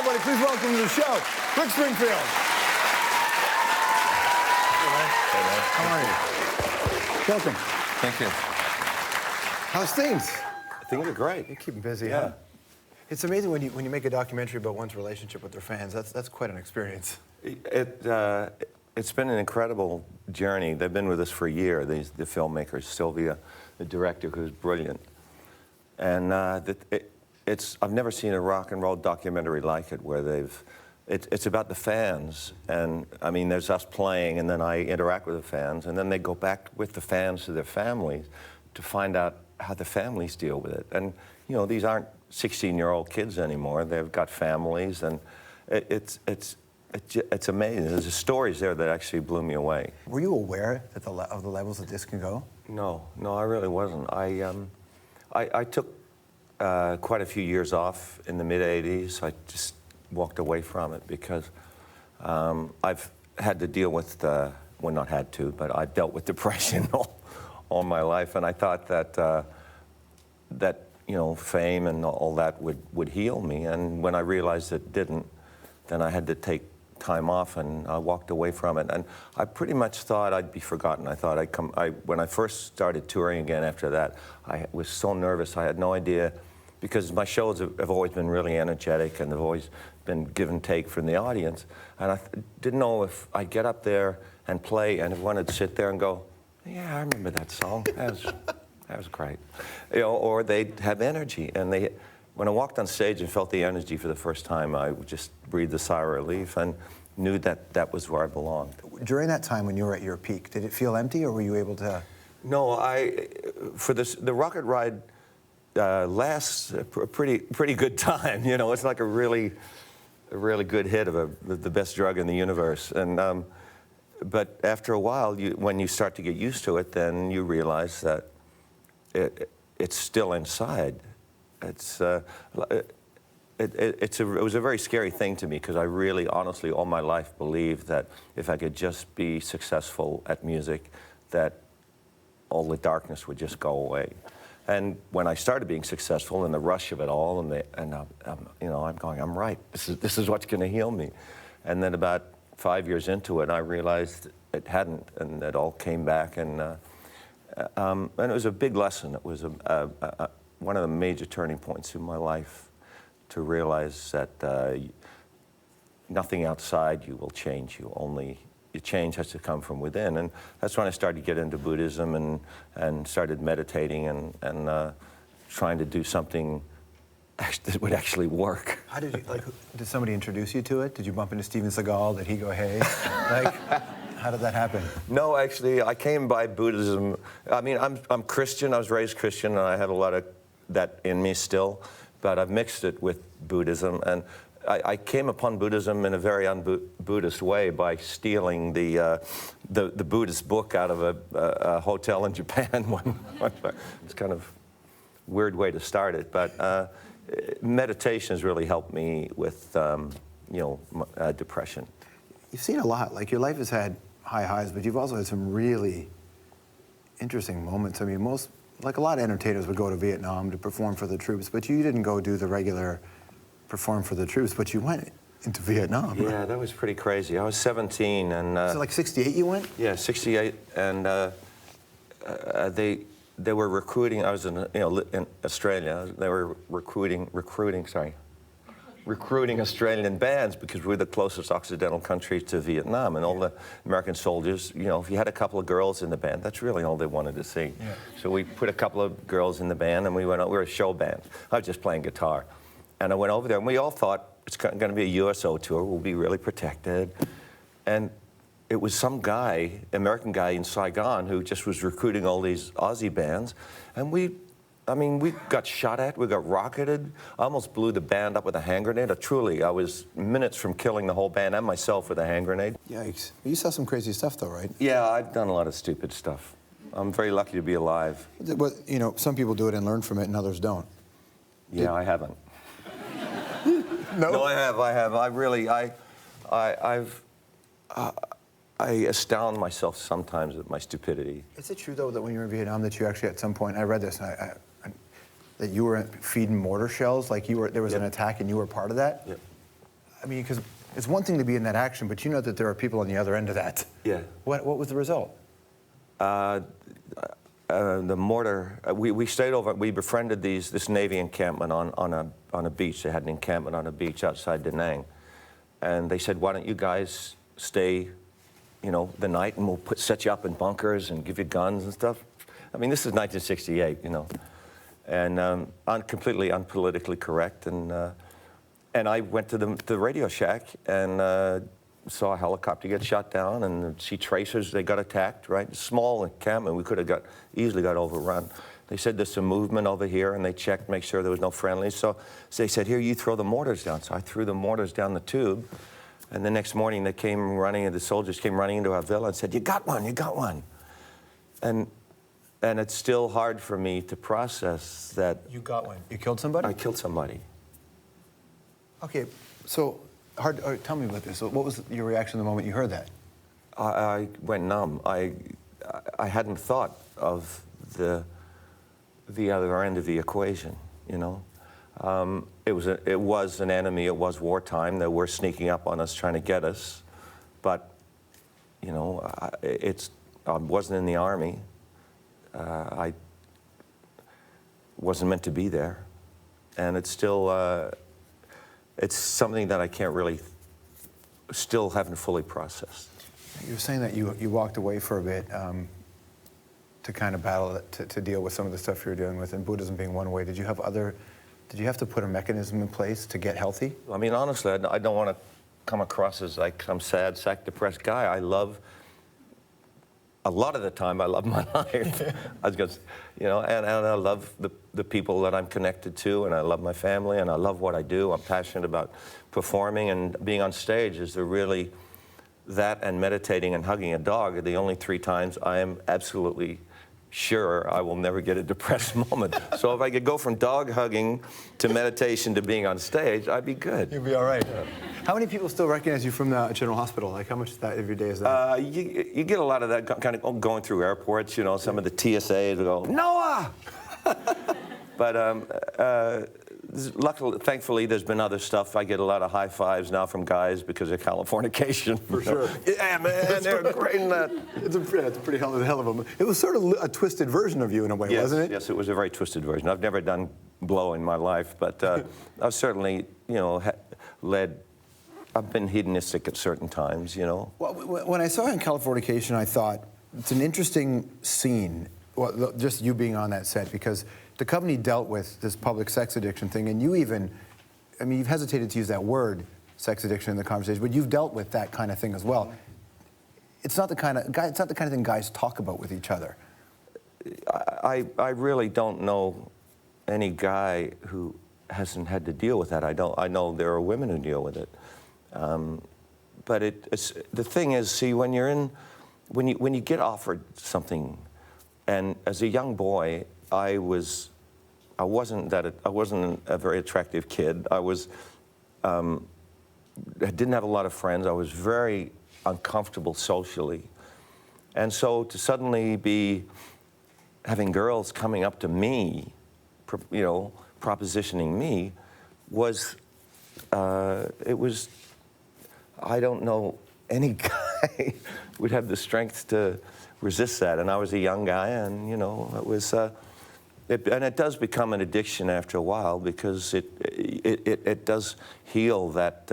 everybody. Please welcome to the show, Rick Springfield. How are you? Welcome. Thank you. How's things? Things are great. You're keeping busy, Yeah. huh? It's amazing when you make a documentary about one's relationship with their fans. That's quite an experience. It's been an incredible journey. They've been with us for a year, the filmmakers, Sylvia, the director, who's brilliant. And I've never seen a rock and roll documentary like it, where it's about the fans. And I mean, there's us playing, and then I interact with the fans, and then they go back with the fans to their families to find out how the families deal with it. And you know, these aren't 16-year-old kids anymore. They've got families, and it's amazing. There's stories there that actually blew me away. Were you aware that of the levels that this can go? No, I really wasn't. I took quite a few years off in the mid-'80s. I just walked away from it because I've had to deal with, well, not had to, but I've dealt with depression all my life, and I thought that you know, fame and all that would heal me. And when I realized it didn't, then I had to take time off, and I walked away from it. And I pretty much thought I'd be forgotten. I thought when I first started touring again after that, I was so nervous. I had no idea, because my shows have always been really energetic, and they've always been give and take from the audience. And I didn't know if I'd get up there and play, and everyone would sit there and go, yeah, I remember that song. That was great. You know, or they'd have energy. And when I walked on stage and felt the energy for the first time, I would just breathe a sigh of relief and knew that that was where I belonged. During that time when you were at your peak, did it feel empty, or were you able to? No, the rocket ride lasts a pretty good time. You know, it's like a really good hit of the best drug in the universe. And but after a while, when you start to get used to it, then you realize that it's still inside. It was a very scary thing to me, because I really, honestly, all my life believed that if I could just be successful at music, that all the darkness would just go away. And when I started being successful, and the rush of it all, you know, I'm going, I'm right. This is what's going to heal me. And then about 5 years into it, I realized it hadn't, and it all came back. And it was a big lesson. It was one of the major turning points in my life, to realize that nothing outside you will change you. Only your change has to come from within. And that's when I started to get into Buddhism and started meditating and trying to do something that would actually work. How did you, did somebody introduce you to it? Did you bump into Steven Seagal? Did he go, hey? Like, how did that happen? No, actually, I came by Buddhism. I mean, I'm Christian. I was raised Christian, and I have a lot of that in me still, but I've mixed it with Buddhism. And I came upon Buddhism in a very un-Buddhist way by stealing the Buddhist book out of a hotel in Japan. It's kind of a weird way to start it, but meditation has really helped me with you know, depression. You've seen a lot. Like, your life has had high highs, but you've also had some really interesting moments. I mean, like a lot of entertainers would go to Vietnam to perform for the troops, but you didn't go do the regular perform for the troops, but you went into Vietnam. Yeah, right? that was pretty crazy. I was 17, and Was it like 68 you went? yeah, 68, and they were recruiting. I was in Australia. They were recruiting Australian bands, because we're the closest Occidental country to Vietnam, and all the American soldiers, you know, if you had a couple of girls in the band, that's really all they wanted to see. Yeah. So we put a couple of girls in the band, and we went out. We were a show band. I was just playing guitar. And I went over there, and we all thought it's going to be a USO tour. We'll be really protected. And it was some guy, American guy in Saigon, who just was recruiting all these Aussie bands. And we got shot at, we got rocketed. I almost blew the band up with a hand grenade. Truly, I was minutes from killing the whole band and myself with a hand grenade. Yikes. You saw some crazy stuff, though, right? Yeah, I've done a lot of stupid stuff. I'm very lucky to be alive. But, you know, some people do it and learn from it, and others don't. Yeah, I haven't. No? No, I have. I astound myself sometimes at my stupidity. Is it true, though, that when you were in Vietnam, that you actually at some point, I read this, that you were feeding mortar shells, like there was an attack and you were part of that? Yep. I mean, because it's one thing to be in that action, but you know that there are people on the other end of that. Yeah. What was the result? The mortar. We stayed over. We befriended this Navy encampment on a beach. They had an encampment on a beach outside Da Nang, and they said, "Why don't you guys stay, the night, and we'll set you up in bunkers and give you guns and stuff." I mean, this is 1968, and completely unpolitically correct. And I went to the Radio Shack and saw a helicopter get shot down, and see tracers. They got attacked, right? Small encampment. We could have easily got overrun. They said there's some movement over here, and they checked, make sure there was no friendlies. So they said, "Here, you throw the mortars down." So I threw the mortars down the tube, and the next morning the soldiers came running into our villa and said, "You got one, you got one." And it's still hard for me to process that. You got one. You killed somebody? I killed somebody. Okay, so tell me about this. So what was your reaction the moment you heard that? I went numb. I hadn't thought of the other end of the equation. It was an enemy. It was wartime. They were sneaking up on us, trying to get us. But I wasn't in the army. I wasn't meant to be there, and it's still. It's something that I can't really, still haven't fully processed. You were saying that you walked away for a bit to kind of battle it, to deal with some of the stuff you were dealing with, and Buddhism being one way. Did you have to put a mechanism in place to get healthy? I mean, honestly, I don't want to come across as like some sad, sack, depressed guy. A lot of the time, I love my life. I was gonna, and I love the people that I'm connected to, and I love my family, and I love what I do. I'm passionate about performing, and being on stage is really that, and meditating and hugging a dog are the only 3 times I am absolutely sure I will never get a depressed moment. So if I could go from dog hugging to meditation to being on stage, I'd be good. You'd be all right. Yeah. How many people still recognize you from the General Hospital? Like, how much of your day is that? You get a lot of that kind of going through airports. Some of the TSAs will go, "Noah!" But luckily, thankfully, there's been other stuff. I get a lot of high fives now from guys because of Californication. For sure. Yeah, man, they're great in that. It's a pretty hell of a. It was sort of a twisted version of you in a way, Yes, wasn't it? Yes, it was a very twisted version. I've never done blow in my life, but I've certainly, I've been hedonistic at certain times, Well, when I saw it in Californication, I thought it's an interesting scene. Well, just you being on that set, because the company dealt with this public sex addiction thing, and you've hesitated to use that word, sex addiction, in the conversation, but you've dealt with that kind of thing as well. It's not the kind of thing guys talk about with each other. I really don't know any guy who hasn't had to deal with that. I know there are women who deal with it, but it's the thing is, see, when you get offered something, and as a young boy, I wasn't a very attractive kid. I didn't have a lot of friends. I was very uncomfortable socially, and so to suddenly be having girls coming up to me, propositioning me, I don't know any guy would have the strength to resist that. And I was a young guy, and it was, and it does become an addiction after a while, because it does heal that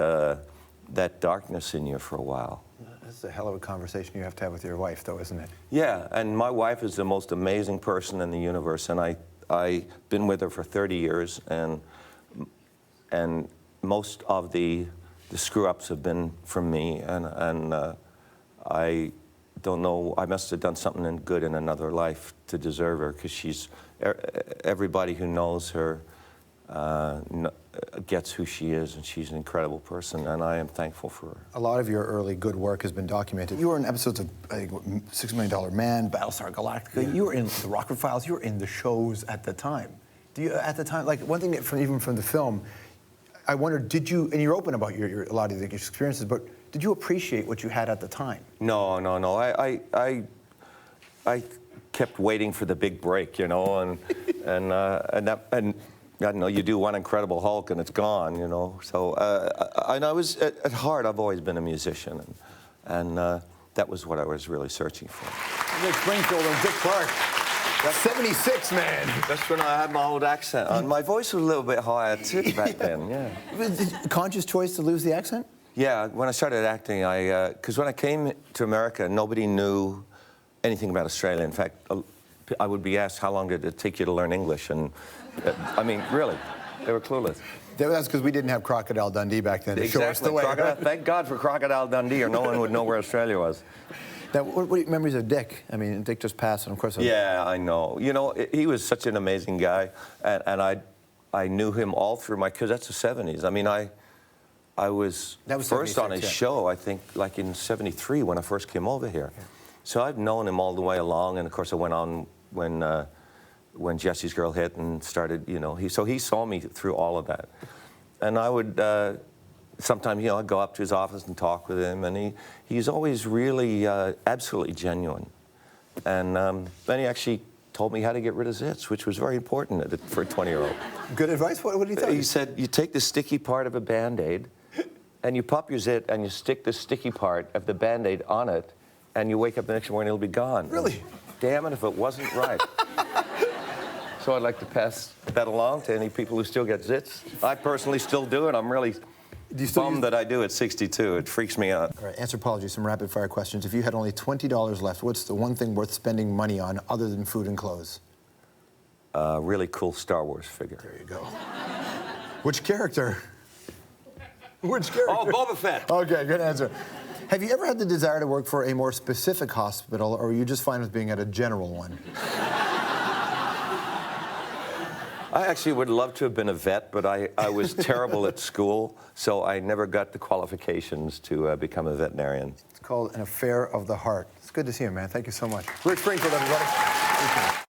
darkness in you for a while. This is a hell of a conversation you have to have with your wife, though, isn't it? Yeah, and my wife is the most amazing person in the universe, and I've been with her for 30 years, and most of the screw-ups have been from me, and I don't know, I must have done something good in another life to deserve her, because everybody who knows her gets who she is, and she's an incredible person, and I am thankful for her. A lot of your early good work has been documented. You were in episodes of, I think, $6 Million Man, Battlestar Galactica. Yeah. You were in the Rockford Files. You were in the shows at the time. At the time, like, one thing even from the film, I wondered, did you, and you're open about a lot of the experiences, but did you appreciate what you had at the time? No. I kept waiting for the big break, and I don't know, you do one Incredible Hulk and it's gone, you know. So, and I was, at heart, I've always been a musician, and that was what I was really searching for. Rick Springfield and Dick Clark. That's 76, man. That's when I had my old accent on. My voice was a little bit higher too back then, yeah. Conscious choice to lose the accent? Yeah, when I started acting, because when I came to America, nobody knew anything about Australia. In fact, I would be asked, how long did it take you to learn English? And I mean, really, they were clueless. That's because we didn't have Crocodile Dundee back then to show us the way. Thank God for Crocodile Dundee, or no one would know where Australia was. Now, what are your memories of Dick? I mean, Dick just passed, and of course... Yeah, I know. You know, he was such an amazing guy, and I knew him all through my... Because that's the 70s. I mean, I was first on his show, I think, like in 73 when I first came over here. Yeah. So I've known him all the way along, and of course I went on when Jesse's Girl hit and started, you know, so he saw me through all of that. And I would, sometimes, you know, I'd go up to his office and talk with him, and he's always really absolutely genuine. And then he actually told me how to get rid of zits, which was very important for a 20-year-old. Good advice? What did he tell you? He said, you take the sticky part of a Band-Aid, and you pop your zit, and you stick the sticky part of the Band-Aid on it, and you wake up the next morning, it'll be gone. Really? And damn it if it wasn't right. So I'd like to pass that along to any people who still get zits. I personally still do it. I'm really bummed that I do at 62. It freaks me out. All right, Anthropology, some rapid-fire questions. If you had only $20 left, what's the one thing worth spending money on other than food and clothes? A really cool Star Wars figure. There you go. Which character? Which character? Oh, Boba Fett. Okay, good answer. Have you ever had the desire to work for a more specific hospital, or are you just fine with being at a general one? I actually would love to have been a vet, but I was terrible at school, so I never got the qualifications to become a veterinarian. It's called An Affair of the Heart. It's good to see you, man. Thank you so much. Rick Springfield, everybody.